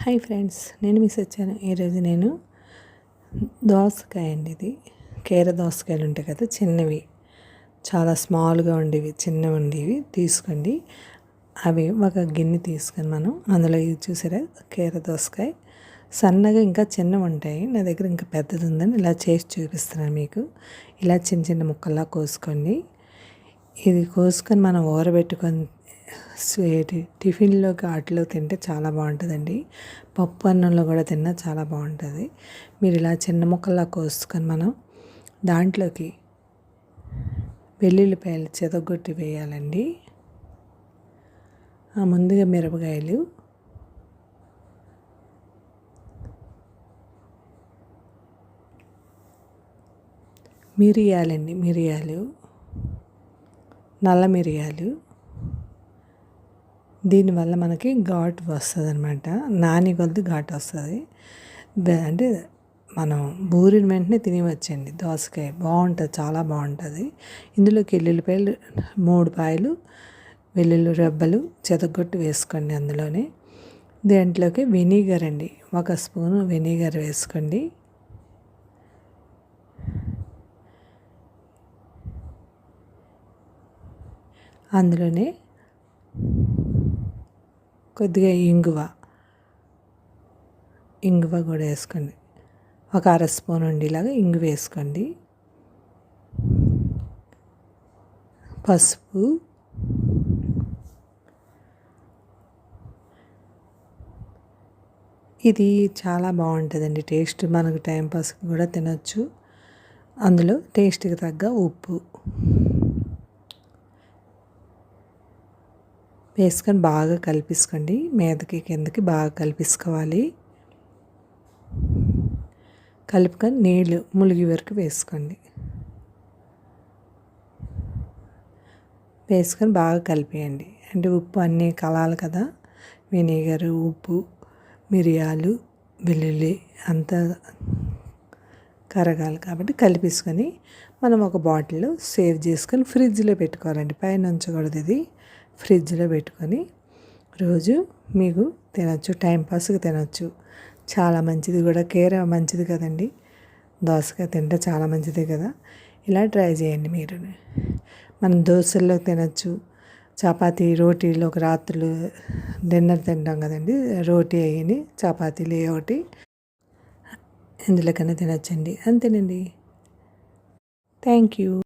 Hi friends, నేను miss వచ్చాను. ఈరోజు నేను దోసకాయ అండి, ఇది కీర దోసకాయలు ఉంటాయి కదా, చిన్నవి, చాలా స్మాల్గా ఉండేవి, చిన్నవి ఉండేవి తీసుకోండి. అవి ఒక గిన్నె తీసుకొని మనం అందులో ఇది చూసారా, కీర దోసకాయ సన్నగా ఇంకా చిన్నవి ఉంటాయి. నా దగ్గర ఇంకా పెద్దది ఉందని ఇలా చేసి చూపిస్తున్నాను మీకు. ఇలా చిన్న చిన్న ముక్కల్లా కోసుకోండి. ఇది కోసుకొని మనం ఊరబెట్టుకొని టిఫిన్లోకి వాటిలో తింటే చాలా బాగుంటుందండి. పప్పు అన్నంలో కూడా తిన్నా చాలా బాగుంటుంది. మీరు ఇలా చిన్న ముక్కల్లా కోసుకొని మనం దాంట్లోకి వెల్లుల్లిపాయలు చెదగొట్టి వేయాలండి. ముందుగా మిరపకాయలు, మిరియాలు, నల్ల మిరియాలు. దీనివల్ల మనకి ఘాటు వస్తుంది అనమాట. నాని కొద్ది ఘాటు వస్తుంది. అంటే మనం బూరిన వెంటనే తినవచ్చండి. దోసకాయ బాగుంటుంది, చాలా బాగుంటుంది. ఇందులోకి వెల్లుల్లిపాయలు 3 పాయలు, వెల్లుల్లి రెబ్బలు చెదగొట్టి వేసుకోండి. అందులోనే దాంట్లోకి వెనిగర్ అండి, 1 స్పూను వెనిగర్ వేసుకోండి. అందులోనే కొద్దిగా ఇంగువ కూడా వేసుకోండి. 1/2 స్పూన్ ఉండేలాగా ఇంగువ వేసుకోండి. పసుపు, ఇది చాలా బాగుంటుందండి టేస్ట్. మనకు టైంపాస్కి కూడా తినొచ్చు. అందులో టేస్ట్కి తగ్గ ఉప్పు వేసుకొని బాగా కలిపేసుకోండి. మీదకి కిందకి బాగా కలిపేసుకోవాలి. కలుపుకొని నీళ్ళు ములిగి వరకు వేసుకోండి. వేసుకొని బాగా కలిపేయండి. అంటే ఉప్పు అన్నీ కలాలి కదా, వెనిగరు, ఉప్పు, మిరియాలు, వెల్లుల్లి అంతా కరగాలి కాబట్టి కలిపేసుకొని మనం ఒక బాటిల్లో సేవ్ చేసుకొని ఫ్రిడ్జ్లో పెట్టుకోవాలండి. పైన ఉంచకూడదు, ఇది ఫ్రిడ్జ్లో పెట్టుకొని రోజు మీకు తినచ్చు, టైంపాస్కి తినచ్చు. చాలా మంచిది కూడా, కీర మంచిది కదండి. దోసకాయ తింటే చాలా మంచిదే కదా. ఇలా ట్రై చేయండి మీరు. మనం దోశల్లో తినచ్చు, చపాతీ, రోటీలు, ఒక రాత్రులు డిన్నర్ తింటాం కదండి, రోటీ అయ్యి చపాతీలు ఏ ఒకటి ఎందులోకైనా తినచ్చండి. అంతేనండి. Thank you.